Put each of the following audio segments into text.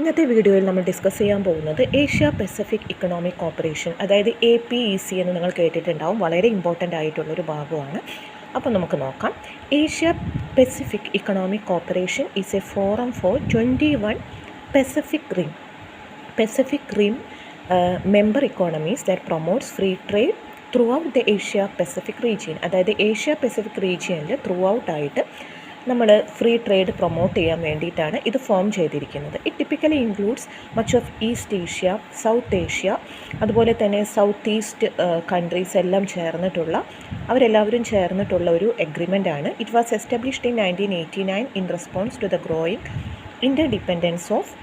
ഇന്നത്തെ വീഡിയോയിൽ നമ്മൾ ഡിസ്കസ് ചെയ്യാൻ പോകുന്നത് ഏഷ്യ പസഫിക് ഇക്കണോമിക് കോർപ്പറേഷൻ, അതായത് APEC എന്ന് നിങ്ങൾ കേട്ടിട്ടുണ്ടാവും. വളരെ ഇമ്പോർട്ടൻ്റ് ആയിട്ടുള്ളൊരു ഭാഗമാണ്. അപ്പോൾ നമുക്ക് നോക്കാം. Asia Pacific economic corporation is A forum four 21 Pacific Rim member economies that promotes free trade throughout the Asia Pacific region. അതായത് ഏഷ്യ പസഫിക് റീജിയനിൽ ത്രൂ ഔട്ട് ആയിട്ട് നമ്മൾ ഫ്രീ ട്രേഡ് പ്രൊമോട്ട് ചെയ്യാൻ വേണ്ടിയിട്ടാണ് ഇത് ഫോം ചെയ്തിരിക്കുന്നത്. It typically includes much of east Asia, south Asia, അതുപോലെ തന്നെ സൗത്ത് ഈസ്റ്റ് കൺട്രീസ് എല്ലാം ചേർന്നിട്ടുള്ള അവരെല്ലാവരും ചേർന്നിട്ടുള്ള ഒരു എഗ്രിമെൻ്റ് ആണ്. It was established in 1989 in response to the growing interdependence of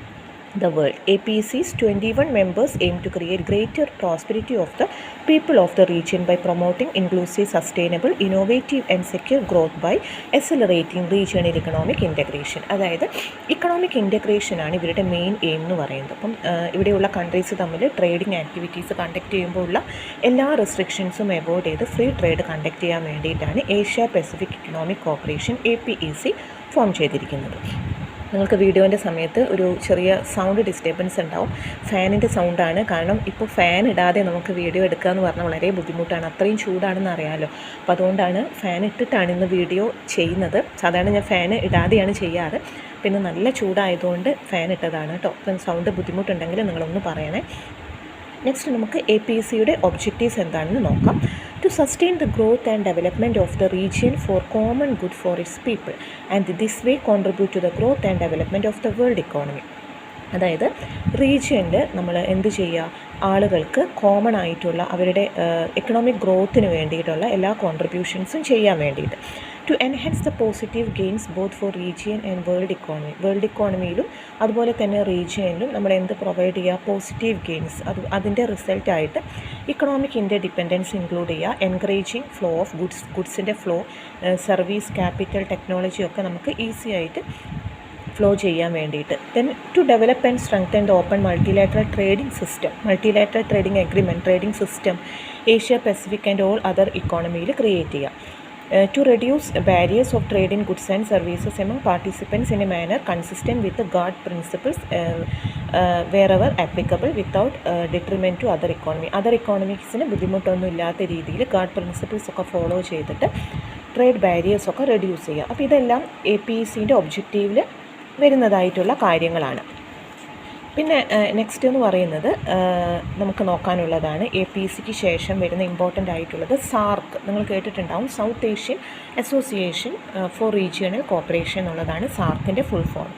the world. APEC's 21 members aim to create greater prosperity of the people of the region by promoting inclusive, sustainable, innovative and secure growth by accelerating regional economic integration. അതായത് economic integration ആണ് ഇവരുടെ main aim എന്ന് പറയുന്നത്. അപ്പം ഇവിടെയുള്ള countries തമ്മിൽ trading activities conduct ചെയ്യുമ്പോൾ ഉള്ള എല്ലാ റെസ്ട്രിക്ഷൻസും അവോയ്ഡ് ചെയ്ത് ഫ്രീ ട്രേഡ് കണ്ടക്ട് ചെയ്യാൻ വേണ്ടിയിട്ടാണ് Asia Pacific economic corporation APEC form ചെയ്തിരിക്കുന്നത്. നിങ്ങൾക്ക് വീഡിയോൻ്റെ സമയത്ത് ഒരു ചെറിയ സൗണ്ട് ഡിസ്റ്റർബൻസ് ഉണ്ടാവും. ഫാനിൻ്റെ സൗണ്ടാണ്. കാരണം ഇപ്പോൾ ഫാൻ ഇടാതെ നമുക്ക് വീഡിയോ എടുക്കുക എന്ന് പറഞ്ഞാൽ വളരെ ബുദ്ധിമുട്ടാണ്. അത്രയും ചൂടാണെന്ന് അറിയാമല്ലോ. അപ്പോൾ അതുകൊണ്ടാണ് ഫാൻ ഇട്ടിട്ടാണ് ഇന്ന് വീഡിയോ ചെയ്യുന്നത്. സാധാരണ ഞാൻ ഫാൻ ഇടാതെയാണ് ചെയ്യാറ്. പിന്നെ നല്ല ചൂടായതുകൊണ്ട് ഫാൻ ഇട്ടതാണ് കേട്ടോ. അപ്പം സൗണ്ട് ബുദ്ധിമുട്ടുണ്ടെങ്കിൽ നിങ്ങളൊന്ന് പറയണേ. നെക്സ്റ്റ് നമുക്ക് APECയുടെ ഒബ്ജക്റ്റീവ്സ് എന്താണെന്ന് നോക്കാം. To sustain the growth and development of the region for common good for its people and this way contribute to the growth and development of the world economy. അതായത് റീജിയനിൽ നമ്മൾ എന്ത് ചെയ്യുക, ആളുകൾക്ക് കോമൺ ആയിട്ടുള്ള അവരുടെ എക്കണോമിക് ഗ്രോത്തിന് വേണ്ടിയിട്ടുള്ള എല്ലാ കോൺട്രിബ്യൂഷൻസും ചെയ്യാൻ വേണ്ടിയിട്ട്. To enhance the positive gains both for region and world ഇക്കോണമിയിലും അതുപോലെ തന്നെ റീജിയനിലും നമ്മൾ എന്ത് പ്രൊവൈഡ് ചെയ്യുക, പോസിറ്റീവ് ഗെയിൻസ്, അതിൻ്റെ റിസൾട്ടായിട്ട് ഇക്കണോമിക് ഇൻ്റർഡിപെൻഡൻസ് ഇൻക്ലൂഡ് ചെയ്യുക, എൻകറേജിങ് ഫ്ലോ ഓഫ് ഗുഡ്സിൻ്റെ ഫ്ലോ, സർവീസ്, ക്യാപിറ്റൽ, ടെക്നോളജി ഒക്കെ നമുക്ക് ഈസി ആയിട്ട് ഫ്ലോ ചെയ്യാൻ വേണ്ടിയിട്ട്. Then to develop and strengthen the open multilateral trading agreement, trading system Asia Pacific and all other ഇക്കോണമിയിൽ ക്രിയേറ്റ് ചെയ്യുക. To reduce barriers of trade in goods and services among participants in a manner consistent with the GATT principles wherever applicable without detriment to other economy. Other ഇക്കോണമിക്സിന് ബുദ്ധിമുട്ടൊന്നും ഇല്ലാത്ത രീതിയിൽ GATT principles ഒക്കെ follow ചെയ്തിട്ട് trade barriers ഒക്കെ reduce ചെയ്യുക. അപ്പോൾ ഇതെല്ലാം APECൻ്റെ ഒബ്ജക്റ്റീവിൽ വരുന്നതായിട്ടുള്ള കാര്യങ്ങളാണ്. പിന്നെ നെക്സ്റ്റ് എന്ന് പറയുന്നത് നമുക്ക് നോക്കാനുള്ളതാണ് APECക്ക് ശേഷം വരുന്ന ഇമ്പോർട്ടൻ്റ് ആയിട്ടുള്ളത് സാർക്ക്. നിങ്ങൾ കേട്ടിട്ടുണ്ടാവും, South Asian association for regional corporation എന്നുള്ളതാണ് സാർക്കിൻ്റെ ഫുൾ ഫോം.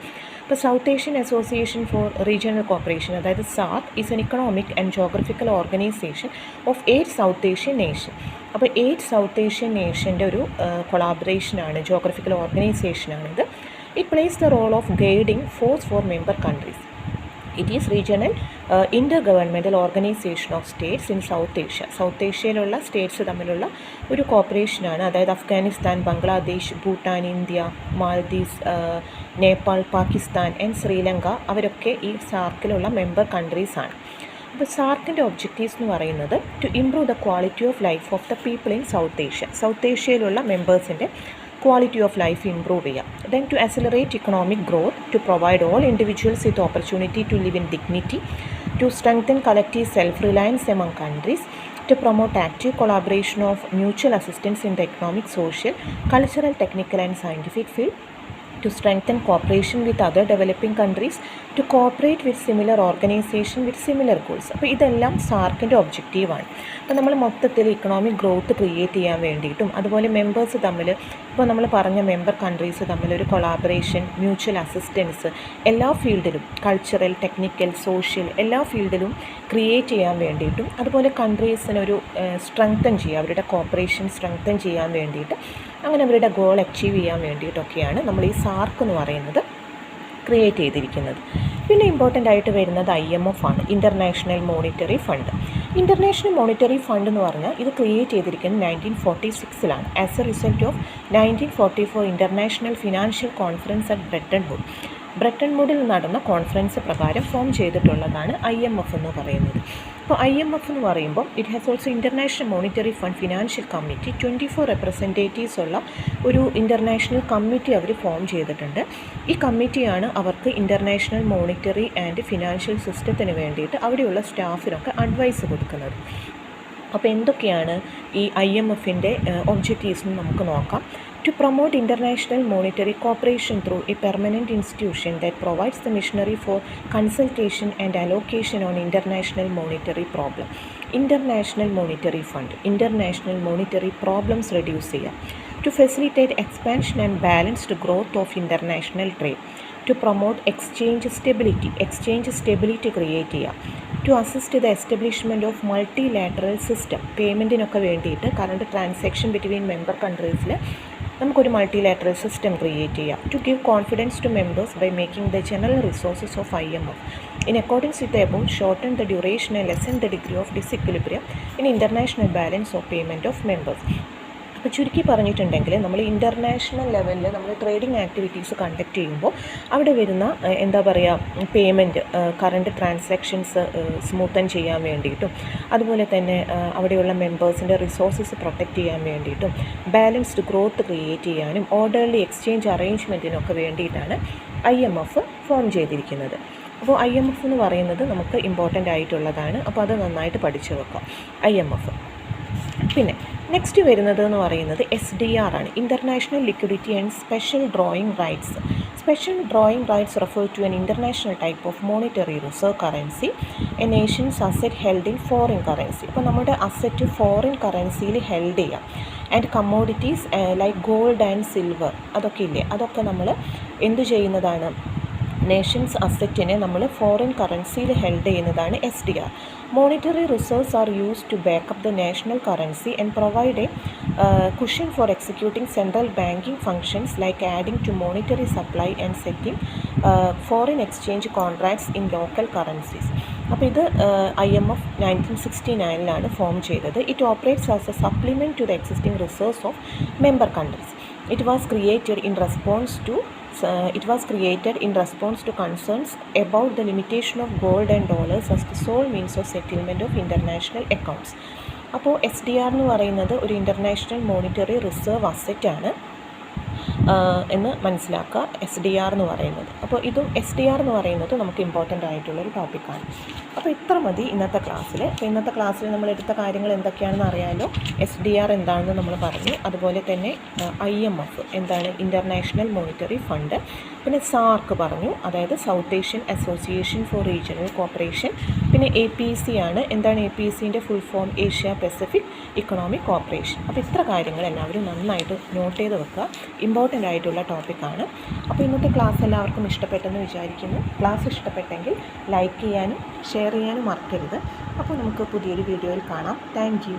ഇപ്പോൾ South Asian association for regional corporation, അതായത് SAARC, is an economic and geographical organisation of 8 South Asian nation. അപ്പോൾ 8 സൗത്ത് ഏഷ്യൻ നേഷൻ്റെ ഒരു കൊളാബറേഷനാണ്, ജോഗ്രഫിക്കൽ ഓർഗനൈസേഷനാണിത്. It plays the role of guiding force for member countries. It is regional inter organisation of states in South Asia. South ഏഷ്യയിലുള്ള states തമ്മിലുള്ള ഒരു കോർപ്പറേഷനാണ്. അതായത് അഫ്ഗാനിസ്ഥാൻ, ബംഗ്ലാദേശ്, ഭൂട്ടാൻ, ഇന്ത്യ, മാൽദീവ്സ്, നേപ്പാൾ, പാകിസ്ഥാൻ ആൻഡ് ശ്രീലങ്ക അവരൊക്കെ ഈ സാർക്കിലുള്ള മെമ്പർ കൺട്രീസാണ്. അപ്പോൾ സാർക്കിൻ്റെ ഒബ്ജക്റ്റീവ്സ് എന്ന് പറയുന്നത് to improve the quality of life of the people in South Asia. South ഏഷ്യയിലുള്ള മെമ്പേഴ്സിൻ്റെ ക്വാളിറ്റി ഓഫ് ലൈഫ് ഇംപ്രൂവ് ചെയ്യാം. Then to accelerate economic growth, to provide all individuals with opportunity to live in dignity, to strengthen collective self reliance among countries, to promote active collaboration of mutual assistance in the economic, social, cultural, technical and scientific field, to strengthen cooperation with other developing countries, to cooperate with similar organization with similar goals. അപ്പോൾ ഇതെല്ലാം സാർക്കിൻ്റെ ഒബ്ജക്റ്റീവാണ്. അപ്പോൾ നമ്മൾ മൊത്തത്തിൽ economic growth create ചെയ്യാൻ വേണ്ടിയിട്ടും അതുപോലെ members തമ്മിൽ, ഇപ്പോൾ നമ്മൾ പറഞ്ഞ മെമ്പർ കൺട്രീസ് തമ്മിൽ ഒരു കൊളാബറേഷൻ, മ്യൂച്വൽ അസിസ്റ്റൻസ് എല്ലാ ഫീൽഡിലും, കൾച്ചറൽ, ടെക്നിക്കൽ, സോഷ്യൽ എല്ലാ ഫീൽഡിലും ക്രിയേറ്റ് ചെയ്യാൻ വേണ്ടിയിട്ടും അതുപോലെ കൺട്രീസിനൊരു സ്ട്രെങ്തൻ ചെയ്യുക, അവരുടെ കോപ്പറേഷൻ സ്ട്രെങ്തൻ ചെയ്യാൻ വേണ്ടിയിട്ട്, അങ്ങനെ അവരുടെ ഗോൾ അച്ചീവ് ചെയ്യാൻ വേണ്ടിയിട്ടൊക്കെയാണ് നമ്മൾ ഈ സാർക്ക് എന്ന് പറയുന്നത് ക്രിയേറ്റ് ചെയ്തിരിക്കുന്നത്. പിന്നെ ഇമ്പോർട്ടൻ്റ് ആയിട്ട് വരുന്നത് IMF ആണ്, international monetary fund. International monetary fund എന്ന് പറഞ്ഞാൽ ഇത് ക്രിയേറ്റ് ചെയ്തിരിക്കുന്നത് 1946 as a result of 1944 international financial conference at Bretton Wood. Bretton വുഡിൽ നടന്ന കോൺഫറൻസ് പ്രകാരം ഫോം ചെയ്തിട്ടുള്ളതാണ് IMF എന്ന് പറയുന്നത്. അപ്പോൾ IMF എന്ന് പറയുമ്പോൾ it has also international monetary fund financial committee 24 representatives ഉള്ള ഒരു ഇൻ്റർനാഷണൽ കമ്മിറ്റി അവർ ഫോം ചെയ്തിട്ടുണ്ട്. ഈ കമ്മിറ്റിയാണ് അവർക്ക് ഇൻ്റർനാഷണൽ മോണിറ്ററി ആൻഡ് ഫിനാൻഷ്യൽ സിസ്റ്റത്തിന് വേണ്ടിയിട്ട് അവിടെയുള്ള സ്റ്റാഫിനൊക്കെ അഡ്വൈസ് കൊടുക്കുന്നത്. അപ്പോൾ എന്തൊക്കെയാണ് ഈ IMFൻ്റെ ഒബ്ജക്റ്റീവ്സ് എന്ന് നമുക്ക് നോക്കാം. To promote international monetary cooperation through a permanent institution that provides the machinery for consultation and allocation on international monetary problem. International Monetary Fund, international monetary problems reduce ചെയ്യുക. To facilitate expansion and balanced growth of international trade. To promote exchange stability create ചെയ്യുക. To assist the establishment of multilateral system, പേയ്മെൻറ്റിനൊക്കെ വേണ്ടിയിട്ട് current transaction between member കൺട്രീസിൽ നമുക്കൊരു multilateral system create ചെയ്യാം. To give confidence to members by making the general resources of IMF in accordance with the above, shorten the duration and lessen the degree of disequilibrium in international balance of payment of members. അപ്പോൾ ചുരുക്കി പറഞ്ഞിട്ടുണ്ടെങ്കിൽ നമ്മൾ international ലെവലിൽ നമ്മൾ trading activities conduct ചെയ്യുമ്പോൾ അവിടെ വരുന്ന എന്താ പറയുക പേയ്മെൻറ്റ് കറണ്ട് ട്രാൻസാക്ഷൻസ് സ്മൂത്തൻ ചെയ്യാൻ വേണ്ടിയിട്ടും അതുപോലെ തന്നെ അവിടെയുള്ള മെമ്പേഴ്സിൻ്റെ റിസോഴ്സസ് പ്രൊട്ടക്റ്റ് ചെയ്യാൻ വേണ്ടിയിട്ടും ബാലൻസ്ഡ് ഗ്രോത്ത് ക്രിയേറ്റ് ചെയ്യാനും ഓർഡർലി എക്സ്ചേഞ്ച് അറേഞ്ച്മെൻറ്റിനൊക്കെ വേണ്ടിയിട്ടാണ് IMF ഫോം ചെയ്തിരിക്കുന്നത്. അപ്പോൾ IMF എന്ന് പറയുന്നത് നമുക്ക് ഇമ്പോർട്ടൻ്റ് ആയിട്ടുള്ളതാണ്. അപ്പോൾ അത് നന്നായിട്ട് പഠിച്ചു വെക്കാം IMF. പിന്നെ നെക്സ്റ്റ് വരുന്നത് എന്ന് പറയുന്നത് SDR ആണ്, international liquidity and special drawing rights. Special drawing rights refer to an international type of monetary reserve currency, a nation's asset held in foreign currency. ഇപ്പോൾ നമ്മുടെ അസറ്റ് ഫോറിൻ കറൻസിയിൽ ഹെൽഡ് ചെയ്യാം. And commodities like gold and silver അതൊക്കെ ഇല്ലേ, അതൊക്കെ നമ്മൾ എന്ത് ചെയ്യുന്നതാണ്, നേഷൻസ് അസറ്റിനെ നമ്മൾ ഫോറിൻ കറൻസിയിൽ ഹെൽഡ് ചെയ്യുന്നതാണ് SDR. Monetary reserves are used to back up the national currency and provide a cushion for executing central banking functions like adding to monetary supply and setting foreign exchange contracts in local currencies. അപ്പോൾ ഇത് IMF 1969 form ചെയ്തത്. It operates as a supplement to the existing reserves of member countries. It was created in response to concerns about the limitation of gold and dollars as the sole means of settlement of international accounts. അപ്പോൾ SDR എന്ന് പറയുന്നത് ഒരു international monetary reserve അസറ്റാണ് എന്ന് മനസ്സിലാക്കുക SDR എന്ന് പറയുന്നത്. അപ്പോൾ ഇതും SDR എന്ന് പറയുന്നത് നമുക്ക് ഇമ്പോർട്ടൻ്റ് ആയിട്ടുള്ളൊരു ടോപ്പിക്കാണ്. അപ്പോൾ ഇത്ര മതി ഇന്നത്തെ ക്ലാസ്സിൽ. അപ്പോൾ ഇന്നത്തെ ക്ലാസ്സിൽ നമ്മൾ എടുത്ത കാര്യങ്ങൾ എന്തൊക്കെയാണെന്ന് അറിയാമല്ലോ. SDR എന്താണെന്ന് നമ്മൾ പറഞ്ഞു, അതുപോലെ തന്നെ IMF എന്താണ്, ഇൻ്റർനാഷണൽ മോണിറ്ററി ഫണ്ട്. പിന്നെ SAARC പറഞ്ഞു, അതായത് South Asian association for regional cooperation. പിന്നെ APEC ആണ്, എന്താണ് APECൻ്റെ full form, Asia Pacific economic cooperation. അപ്പോൾ ഇത്ര കാര്യങ്ങൾ എല്ലാവരും നന്നായിട്ട് നോട്ട് ചെയ്ത് വെക്കുക, ഇമ്പോർട്ടൻ്റ് ആയിട്ടുള്ള ടോപ്പിക്കാണ്. അപ്പോൾ ഇന്നത്തെ ക്ലാസ് എല്ലാവർക്കും ഇഷ്ടപ്പെട്ടെന്ന് വിചാരിക്കുന്നു. ക്ലാസ് ഇഷ്ടപ്പെട്ടെങ്കിൽ ലൈക്ക് ചെയ്യാനും ഷെയർ ചെയ്യാനും മറക്കരുത്. അപ്പോൾ നമുക്ക് പുതിയൊരു വീഡിയോയിൽ കാണാം. Thank you.